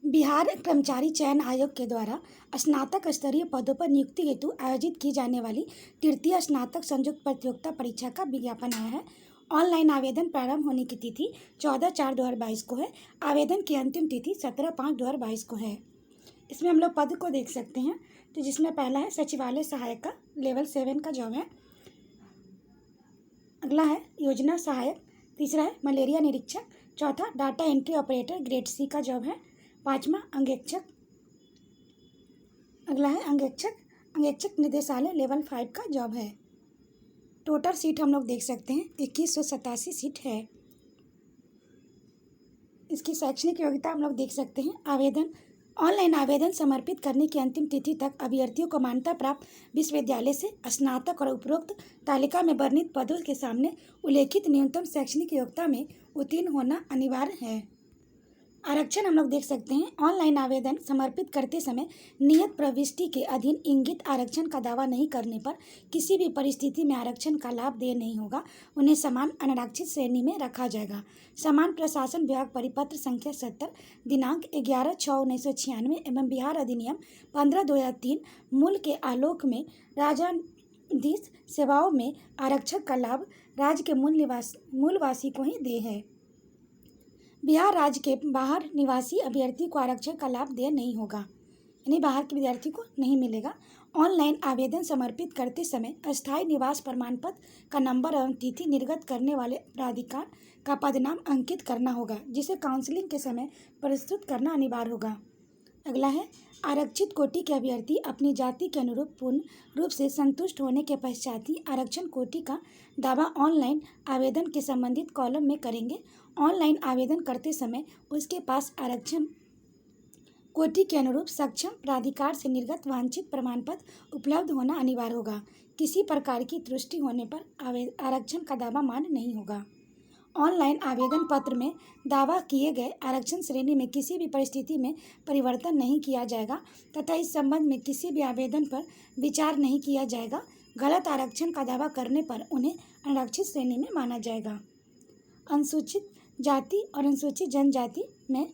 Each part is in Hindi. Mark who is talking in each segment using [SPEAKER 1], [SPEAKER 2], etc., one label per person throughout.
[SPEAKER 1] बिहार कर्मचारी चयन आयोग के द्वारा स्नातक स्तरीय पदों पर नियुक्ति हेतु आयोजित की जाने वाली तृतीय स्नातक संयुक्त प्रतियोगिता परीक्षा का विज्ञापन आया है। ऑनलाइन आवेदन प्रारंभ होने की तिथि 14/4/2022 को है। आवेदन की अंतिम तिथि 17/5/2022 को है। इसमें हम लोग पद को देख सकते हैं, तो जिसमें पहला है सचिवालय सहायक का लेवल 7 का जॉब है। अगला है योजना सहायक, तीसरा है मलेरिया निरीक्षक, चौथा data entry operator grade C का जॉब है, पाँचवा अंगेक्षक। अगला है अंगेक्षक निदेशालय लेवल 5 का जॉब है। टोटल सीट हम लोग देख सकते हैं 2187 सीट है। इसकी शैक्षणिक योग्यता हम लोग देख सकते हैं। ऑनलाइन आवेदन समर्पित करने की अंतिम तिथि तक अभ्यर्थियों को मान्यता प्राप्त विश्वविद्यालय से स्नातक और उपरोक्त तालिका में वर्णित पदों के सामने उल्लेखित न्यूनतम शैक्षणिक योग्यता में उत्तीर्ण होना अनिवार्य है। आरक्षण हम लोग देख सकते हैं। ऑनलाइन आवेदन समर्पित करते समय नियत प्रविष्टि के अधीन इंगित आरक्षण का दावा नहीं करने पर किसी भी परिस्थिति में आरक्षण का लाभ देय नहीं होगा। उन्हें समान अनारक्षित श्रेणी में रखा जाएगा। समान प्रशासन विभाग परिपत्र संख्या 70 दिनांक 11/6/1996 एवं बिहार अधिनियम 15/2003 मूल के आलोक में राजनीतिक सेवाओं में आरक्षण का लाभ राज्य के मूलवासी को ही दे है। बिहार राज्य के बाहर निवासी अभ्यर्थी को आरक्षण का लाभ देय नहीं होगा, यानी बाहर के विद्यार्थी को नहीं मिलेगा। ऑनलाइन आवेदन समर्पित करते समय अस्थायी निवास प्रमाण पत्र का नंबर एवं तिथि निर्गत करने वाले प्राधिकार का पदनाम अंकित करना होगा, जिसे काउंसलिंग के समय प्रस्तुत करना अनिवार्य होगा। अगला है आरक्षित कोटि के अभ्यर्थी अपनी जाति के अनुरूप पूर्ण रूप से संतुष्ट होने के पश्चात ही आरक्षण कोटि का दावा ऑनलाइन आवेदन के संबंधित कॉलम में करेंगे। ऑनलाइन आवेदन करते समय उसके पास आरक्षण कोटि के अनुरूप सक्षम प्राधिकार से निर्गत वांछित प्रमाण पत्र उपलब्ध होना अनिवार्य होगा। किसी प्रकार की त्रुटि होने पर आरक्षण का दावा मान्य नहीं होगा। ऑनलाइन आवेदन पत्र में दावा किए गए आरक्षण श्रेणी में किसी भी परिस्थिति में परिवर्तन नहीं किया जाएगा तथा इस संबंध में किसी भी आवेदन पर विचार नहीं किया जाएगा। गलत आरक्षण का दावा करने पर उन्हें अनारक्षित श्रेणी में माना जाएगा। अनुसूचित जाति और अनुसूचित जनजाति में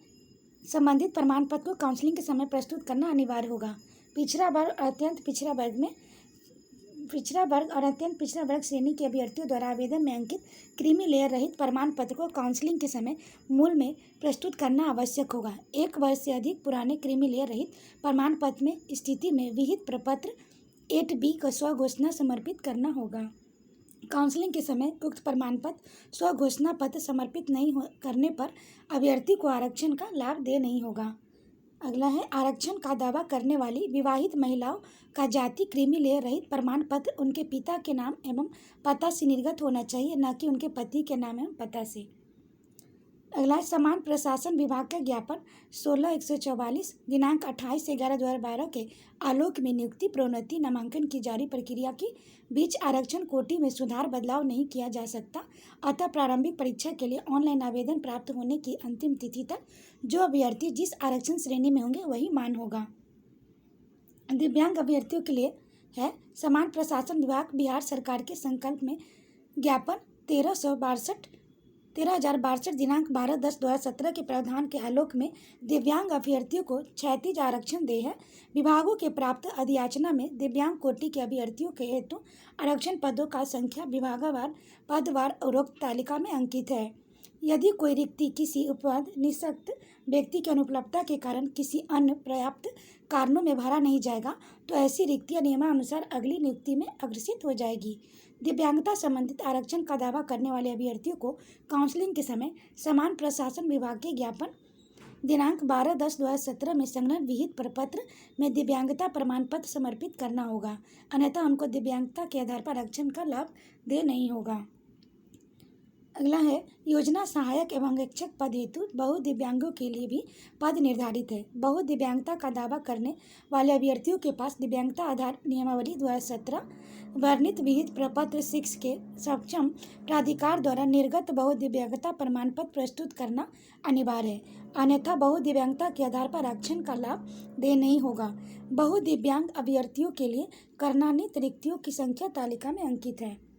[SPEAKER 1] संबंधित प्रमाण पत्र को काउंसलिंग के समय प्रस्तुत करना अनिवार्य होगा। पिछड़ा वर्ग और अत्यंत पिछड़ा वर्ग श्रेणी के अभ्यर्थियों द्वारा आवेदन में अंकित क्रीमी लेयर रहित प्रमाण पत्र को काउंसलिंग के समय मूल में प्रस्तुत करना आवश्यक होगा। 1 वर्ष से अधिक पुराने क्रीमी लेयर रहित प्रमाण पत्र में स्थिति में विहित प्रपत्र 8B को स्वघोषणा समर्पित करना होगा। काउंसलिंग के समय उक्त प्रमाण पत्र स्वघोषणा पत्र समर्पित नहीं करने पर अभ्यर्थी को आरक्षण का लाभ देय नहीं होगा। अगला है आरक्षण का दावा करने वाली विवाहित महिलाओं का जाति क्रीमी लेयर रहित प्रमाण पत्र उनके पिता के नाम एवं पता से निर्गत होना चाहिए, न कि उनके पति के नाम एवं पता से। अगला है समान प्रशासन विभाग का ज्ञापन 16/144 दिनांक 28/11/2012 के आलोक में नियुक्ति प्रोन्नति नामांकन की जारी प्रक्रिया के बीच आरक्षण कोटि में सुधार बदलाव नहीं किया जा सकता। अतः प्रारंभिक परीक्षा के लिए ऑनलाइन आवेदन प्राप्त होने की अंतिम तिथि तक जो अभ्यर्थी जिस आरक्षण श्रेणी में होंगे वही मान होगा। दिव्यांग अभ्यर्थियों के लिए है समान प्रशासन विभाग बिहार सरकार के संकल्प में ज्ञापन 13,062 दिनांक 12/10/2017 के प्रावधान के आलोक में दिव्यांग अभ्यर्थियों को क्षैतिज आरक्षण दे है। विभागों के प्राप्त अधियाचना में दिव्यांग कोटि के अभ्यर्थियों के हेतु आरक्षण पदों का संख्या विभागवार पदवार उपरोक्त तालिका में अंकित है। यदि कोई रिक्ति किसी उपपद निःशक्त व्यक्ति की अनुपलब्धता के कारण किसी अन्य पर्याप्त कारणों में भरा नहीं जाएगा तो ऐसी रिक्तियां नियमानुसार अगली नियुक्ति में अग्रसित हो जाएगी। दिव्यांगता संबंधित आरक्षण का दावा करने वाले अभ्यर्थियों को काउंसलिंग के समय समान प्रशासन विभाग के ज्ञापन दिनांक 12/10/2017 में संलग्न विहित प्रपत्र में दिव्यांगता प्रमाण पत्र समर्पित करना होगा, अन्यथा उनको दिव्यांगता के आधार पर आरक्षण का लाभ देय नहीं होगा। अगला है योजना सहायक एवं अंगेक्षक पद हेतु बहुदिव्यांगों के लिए भी पद निर्धारित है। बहुदिव्यांगता का दावा करने वाले अभ्यर्थियों के पास दिव्यांगता आधार नियमावली 2017 वर्णित विहित प्रपत्र 6 के सक्षम प्राधिकार द्वारा निर्गत बहुदिव्यांगता प्रमाण पत्र प्रस्तुत करना अनिवार्य है, अन्यथा बहुदिव्यांगता के आधार पर आरक्षण का लाभ देय नहीं होगा। बहुदिव्यांग अभ्यर्थियों के लिए करणानित रिक्तियों की संख्या तालिका में अंकित है।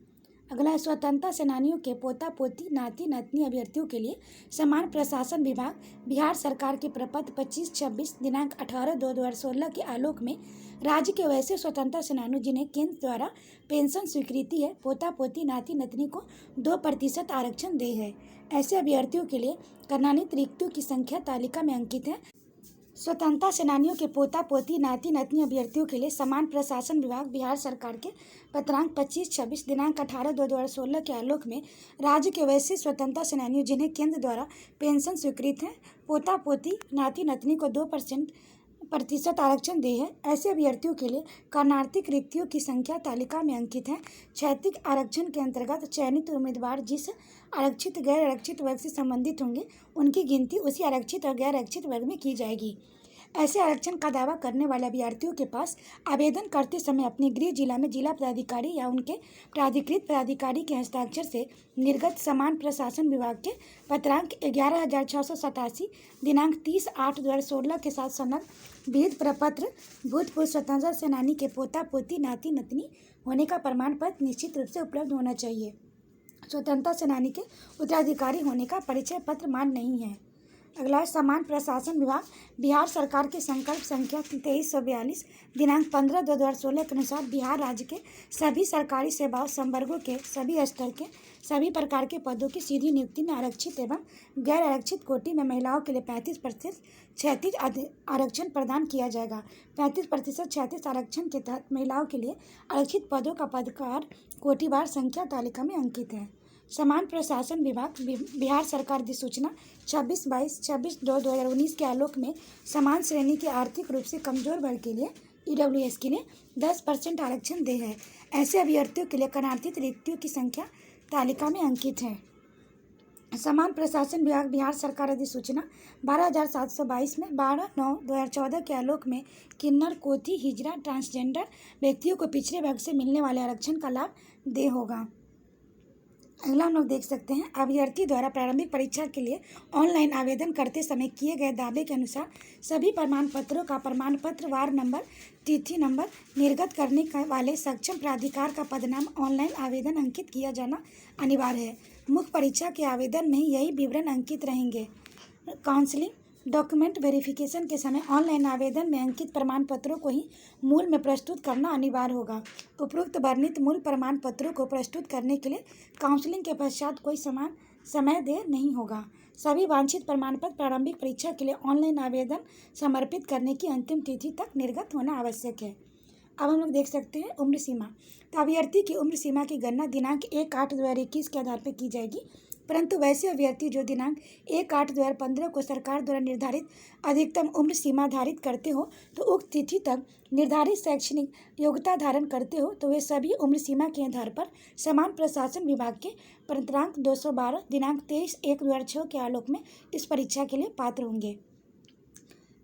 [SPEAKER 1] अगला है स्वतंत्रता सेनानियों के पोता पोती नाती नातनी अभ्यर्थियों के लिए समान प्रशासन विभाग बिहार सरकार के प्रपत्र 25-26 दिनांक 18/2/2016 के आलोक में राज्य के वैसे स्वतंत्रता सेनानियों जिन्हें केंद्र द्वारा पेंशन स्वीकृति है पोता पोती नाती नातनी को 2% आरक्षण दे है। ऐसे अभ्यर्थियों के लिए कर्णानित रिक्तियों की संख्या तालिका में अंकित है। स्वतंत्रता सेनानियों के पोता पोती नाती नातनी अभ्यर्थियों के लिए समान प्रशासन विभाग बिहार सरकार के पत्रांक 25-26 दिनांक 18/2/2016 के आलोक में राज्य के वैसे स्वतंत्रता सेनानियों जिन्हें केंद्र द्वारा पेंशन स्वीकृत है पोता पोती नाती नातनी को 2% आरक्षण दे है। ऐसे अभ्यर्थियों के लिए कर्णार्थिक रिक्तियों की संख्या तालिका में अंकित है। क्षैतिज आरक्षण के अंतर्गत चयनित उम्मीदवार जिस आरक्षित गैर आरक्षित वर्ग से संबंधित होंगे उनकी गिनती उसी आरक्षित और गैर आरक्षित वर्ग में की जाएगी। ऐसे आरक्षण का दावा करने वाले अभ्यर्थियों के पास आवेदन करते समय अपने गृह जिला में जिला पदाधिकारी या उनके प्राधिकृत पदाधिकारी के हस्ताक्षर से निर्गत समान प्रशासन विभाग के पत्रांक 11,687 दिनांक 30/8/2016 के साथ संलग्न विहित प्रपत्र भूतपूर्व स्वतंत्रता सेनानी के पोता पोती नाती नतनी होने का प्रमाण पत्र निश्चित रूप से उपलब्ध होना चाहिए। स्वतंत्रता सेनानी के उत्तराधिकारी होने का परिचय पत्र मान्य नहीं है। अगला है समान प्रशासन विभाग बिहार सरकार के संकल्प संख्या 2342 दिनांक 15/2/2016 के अनुसार बिहार राज्य के सभी सरकारी सेवाओं संवर्गों के सभी स्तर के सभी प्रकार के पदों की सीधी नियुक्ति में आरक्षित एवं गैर आरक्षित कोटि में महिलाओं के लिए 35% क्षैतिज आरक्षण प्रदान किया जाएगा। 35% क्षैतिज आरक्षण के तहत महिलाओं के लिए आरक्षित पदों का पदकार कोटिवार संख्या तालिका में अंकित है। समान प्रशासन विभाग बिहार सरकार अधिसूचना 26/22/2019 के आलोक में समान श्रेणी के आर्थिक रूप से कमजोर वर्ग के लिए ईडब्ल्यूएस के लिए 10% आरक्षण दे है। ऐसे अभ्यर्थियों के लिए कर्णार्थित रिक्तियों की संख्या तालिका में अंकित है। समान प्रशासन विभाग बिहार सरकार अधिसूचना 12,722 में 12/9/2014 के आलोक में किन्नर कोती हिजड़ा ट्रांसजेंडर व्यक्तियों को पिछड़े वर्ग से मिलने वाले आरक्षण का लाभ दे होगा। अगला हम लोग देख सकते हैं अभ्यर्थी द्वारा प्रारंभिक परीक्षा के लिए ऑनलाइन आवेदन करते समय किए गए दावे के अनुसार सभी प्रमाण पत्रों का प्रमाण पत्र वार नंबर तिथि नंबर निर्गत करने वाले सक्षम प्राधिकार का पदनाम ऑनलाइन आवेदन अंकित किया जाना अनिवार्य है। मुख्य परीक्षा के आवेदन में यही विवरण अंकित रहेंगे। काउंसलिंग डॉक्यूमेंट वेरिफिकेशन के समय ऑनलाइन आवेदन में अंकित प्रमाण पत्रों को ही मूल में प्रस्तुत करना अनिवार्य होगा। उपरोक्त वर्णित मूल प्रमाण पत्रों को प्रस्तुत करने के लिए काउंसलिंग के पश्चात कोई समान समय देर नहीं होगा। सभी वांछित प्रमाण पत्र प्रारंभिक परीक्षा के लिए ऑनलाइन आवेदन समर्पित करने की अंतिम तिथि तक निर्गत होना आवश्यक है। अब हम लोग देख सकते हैं उम्र सीमा। तो अभ्यर्थी की उम्र सीमा की गणना दिनांक 1/8/2021 के आधार पर की जाएगी, परंतु वैसे अभ्यर्थी जो दिनांक 1/8/2015 को सरकार द्वारा निर्धारित अधिकतम उम्र सीमा धारित करते हो तो उक्त तिथि तक निर्धारित शैक्षणिक योग्यता धारण करते हो तो वे सभी उम्र सीमा के आधार पर समान प्रशासन विभाग के पत्रांक 212 दिनांक 23/1/2006 के आलोक में इस परीक्षा के लिए पात्र होंगे।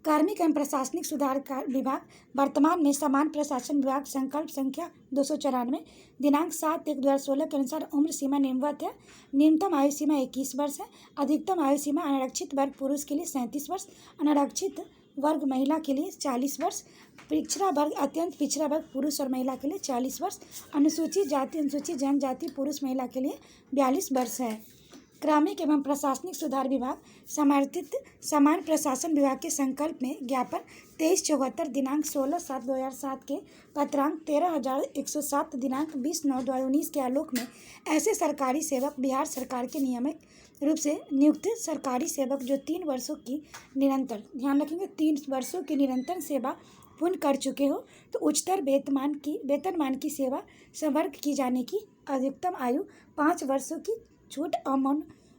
[SPEAKER 1] कार्मिक एवं प्रशासनिक सुधार विभाग वर्तमान में समान प्रशासन विभाग संकल्प संख्या 294 दिनांक 7/1/2016 के अनुसार उम्र सीमा निम्नवत है। न्यूनतम आयु सीमा 21 वर्ष है। अधिकतम आयु सीमा अनारक्षित वर्ग पुरुष के लिए 37 वर्ष, अनारक्षित वर्ग महिला के लिए 40 वर्ष, पिछड़ा वर्ग अत्यंत पिछड़ा वर्ग पुरुष और महिला के लिए 40 वर्ष, अनुसूचित जाति अनुसूचित जनजाति पुरुष महिला के लिए 42 वर्ष है। कार्मिक एवं प्रशासनिक सुधार विभाग समर्थित समान प्रशासन विभाग के संकल्प में ज्ञापन 2374 दिनांक 16/7/2007 के पत्रांक 13,107 दिनांक 20/9/2019 के आलोक में ऐसे सरकारी सेवक बिहार सरकार के नियमित रूप से नियुक्त सरकारी सेवक जो 3 वर्षों की निरंतर ध्यान रखेंगे 3 वर्षों की निरंतर सेवा पूर्ण कर चुके हो तो उच्चतर वेतनमान की सेवा संवर्ग की जाने की अधिकतम आयु 5 वर्षों की छूट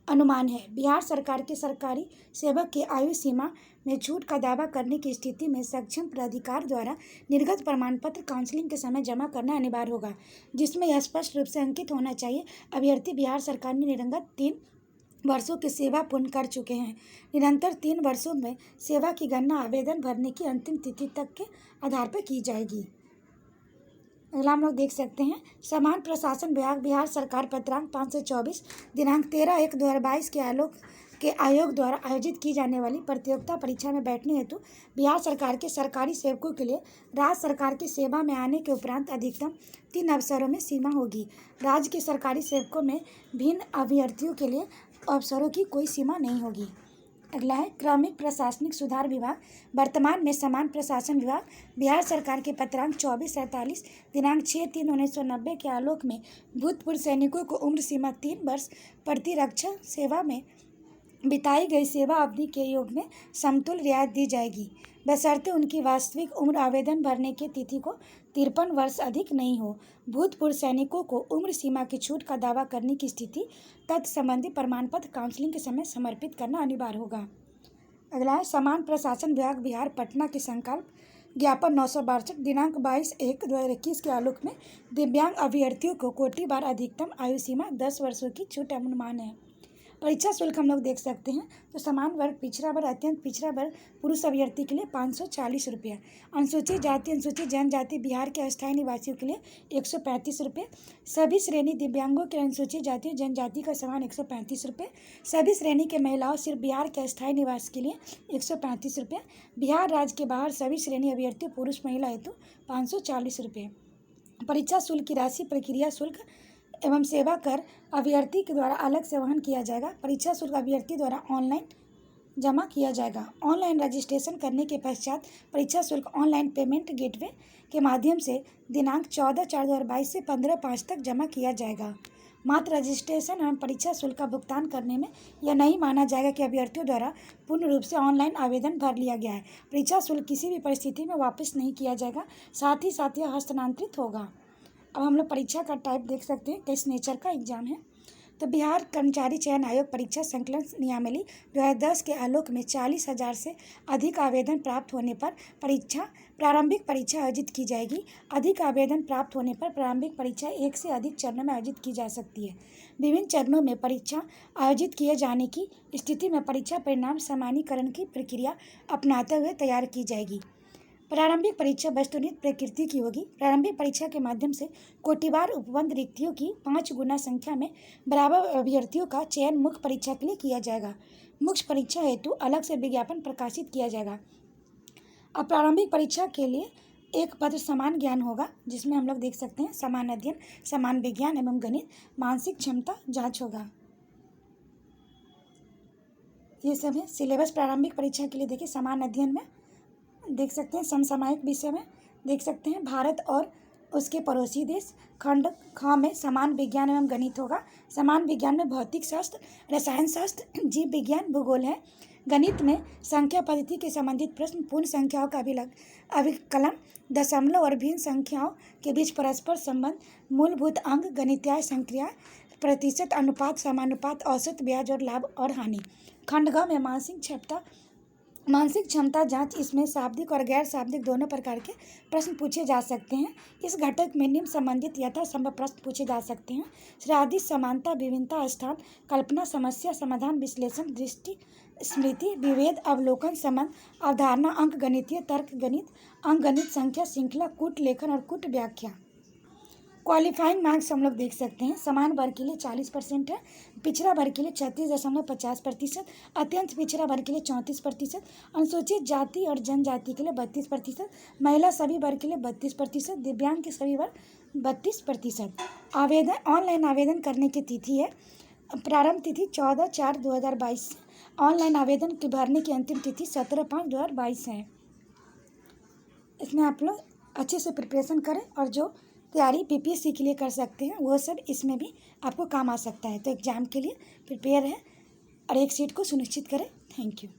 [SPEAKER 1] अनुमान है। बिहार सरकार के सरकारी सेवक की आयु सीमा में छूट का दावा करने की स्थिति में सक्षम प्राधिकार द्वारा निर्गत प्रमाण पत्र काउंसलिंग के समय जमा करना अनिवार्य होगा, जिसमें यह स्पष्ट रूप से अंकित होना चाहिए अभ्यर्थी बिहार सरकार में निरंतर 3 वर्षों की सेवा पूर्ण कर चुके हैं। निरंतर 3 वर्षों में सेवा की गणना आवेदन भरने की अंतिम तिथि तक के आधार पर की जाएगी। अगला हम लोग देख सकते हैं समान प्रशासन विभाग बिहार सरकार पत्रांक 524 दिनांक 13/1/2022 के आलोक के आयोग द्वारा आयोजित की जाने वाली प्रतियोगिता परीक्षा में बैठने हेतु बिहार सरकार के सरकारी सेवकों के लिए राज्य सरकार की सेवा में आने के उपरांत अधिकतम 3 अवसरों में सीमा होगी। राज्य के सरकारी सेवकों में भिन्न अभ्यर्थियों के लिए अवसरों की कोई सीमा नहीं होगी। अगला है क्रमिक प्रशासनिक सुधार विभाग। वर्तमान में समान प्रशासन विभाग बिहार सरकार के पत्रांक 2447 दिनांक 6/3/1990 के आलोक में भूतपूर्व सैनिकों को उम्र सीमा 3 वर्ष प्रतिरक्षा सेवा में बिताई गई सेवा अवधि के योग में समतुल्य रियायत दी जाएगी, बशर्ते उनकी वास्तविक उम्र आवेदन भरने की तिथि को 53 वर्ष अधिक नहीं हो। भूतपूर्व सैनिकों को उम्र सीमा की छूट का दावा करने की स्थिति तथ्य संबंधी प्रमाण पत्र काउंसलिंग के समय समर्पित करना अनिवार्य होगा। अगला है समान प्रशासन विभाग बिहार पटना के संकल्प ज्ञापन 962 दिनांक 22/1/2021 के आलोक में दिव्यांग अभ्यर्थियों को कोटिवार अधिकतम आयु सीमा 10 वर्षों की छूट अनुमान है। परीक्षा शुल्क हम लोग देख सकते हैं तो समान वर्ग पिछड़ा वर्ग अत्यंत पिछड़ा वर्ग पुरुष अभ्यर्थी के लिए 540 रुपये, अनुसूचित जाति अनुसूचित जनजाति बिहार के अस्थायी निवासियों के लिए 135 रुपये, सभी श्रेणी दिव्यांगों के अनुसूचित जाति जनजाति का समान 135 रुपये, सभी श्रेणी के महिलाओं सिर्फ बिहार के अस्थायी निवास के लिए 135 रुपये, बिहार राज्य के बाहर सभी श्रेणी अभ्यर्थियों पुरुष महिला हेतु 540 रुपये। परीक्षा शुल्क की राशि प्रक्रिया शुल्क एवं सेवा कर अभ्यर्थी के द्वारा अलग से वहन किया जाएगा। परीक्षा शुल्क अभ्यर्थी द्वारा ऑनलाइन जमा किया जाएगा। ऑनलाइन रजिस्ट्रेशन करने के पश्चात परीक्षा शुल्क ऑनलाइन पेमेंट गेटवे के माध्यम से दिनांक 14/4/2022 से 15/5 तक जमा किया जाएगा। मात्र रजिस्ट्रेशन एवं परीक्षा शुल्क का भुगतान करने में यह नहीं माना जाएगा कि अभ्यर्थियों द्वारा पूर्ण रूप से ऑनलाइन आवेदन भर लिया गया है। परीक्षा शुल्क किसी भी परिस्थिति में वापस नहीं किया जाएगा, साथ ही साथ यह हस्तांतरित होगा। अब हम लोग परीक्षा का टाइप देख सकते हैं किस नेचर का एग्जाम है। तो बिहार कर्मचारी चयन आयोग परीक्षा संकलन नियमावली 2010 के आलोक में 40,000 से अधिक आवेदन प्राप्त होने पर प्रारंभिक परीक्षा आयोजित की जाएगी। अधिक आवेदन प्राप्त होने पर प्रारंभिक परीक्षा 1 से अधिक चरणों में आयोजित की जा सकती है। विभिन्न चरणों में परीक्षा आयोजित किए जाने की स्थिति में परीक्षा परिणाम सामान्यीकरण की प्रक्रिया अपनाते हुए तैयार की जाएगी। प्रारंभिक परीक्षा वस्तुनिष्ठ प्रकृति की होगी। प्रारंभिक परीक्षा के माध्यम से कोटिवार उपबंध रिक्तियों की 5 गुना संख्या में बराबर अभ्यर्थियों का चयन मुख्य परीक्षा के लिए किया जाएगा। मुख्य परीक्षा हेतु अलग से विज्ञापन प्रकाशित किया जाएगा। अब प्रारंभिक परीक्षा के लिए एक पत्र समान ज्ञान होगा, जिसमें हम लोग देख सकते हैं समान अध्ययन, समान विज्ञान एवं गणित, मानसिक क्षमता जाँच होगा। ये सब है सिलेबस प्रारंभिक परीक्षा के लिए। देखिए समान अध्ययन में देख सकते हैं समसामयिक विषय में देख सकते हैं भारत और उसके पड़ोसी देश। खंड ख में समान विज्ञान एवं गणित होगा। समान विज्ञान में भौतिक शास्त्र, रसायन शास्त्र, जीव विज्ञान, भूगोल है। गणित में संख्या पद्धति के संबंधित प्रश्न, पूर्ण संख्याओं का अभिकलन, दशमलव और भिन्न संख्याओं के बीच परस्पर संबंध, मूलभूत अंक, गणितीय संक्रिया, प्रतिशत, अनुपात, समानुपात, औसत, ब्याज और लाभ और हानि। खंड ग में मानसिक क्षमता जांच। इसमें शाब्दिक और गैर शाब्दिक दोनों प्रकार के प्रश्न पूछे जा सकते हैं। इस घटक में निम्न संबंधित यथासंभव प्रश्न पूछे जा सकते हैं। श्राद्धि, समानता, विभिन्नता, स्थान, कल्पना, समस्या समाधान, विश्लेषण, दृष्टि, स्मृति, विभेद, अवलोकन, संबंध, अवधारणा, अंक गणितीय, तर्क गणित, अंक गणित, संख्या श्रृंखला, कूट लेखन और कूट व्याख्या। क्वालिफाइंग मार्क्स हम लोग देख सकते हैं समान वर्ग के लिए 40% है, पिछड़ा वर्ग के लिए 36.50%, अत्यंत पिछड़ा वर्ग के लिए 34%, अनुसूचित जाति और जनजाति के लिए 32%, महिला सभी वर्ग के लिए 32%, दिव्यांग के सभी वर्ग 32%। आवेदन ऑनलाइन आवेदन करने की तिथि है, प्रारंभ तिथि 14/4/2022 ऑनलाइन आवेदन के भरने की अंतिम तिथि 17/5/2022 है। इसमें आप लोग अच्छे से प्रिपरेशन करें और जो तैयारी पीपीएससी के लिए कर सकते हैं वो सब इसमें भी आपको काम आ सकता है। तो एग्ज़ाम के लिए प्रिपेयर है और एक सीट को सुनिश्चित करें। Thank you.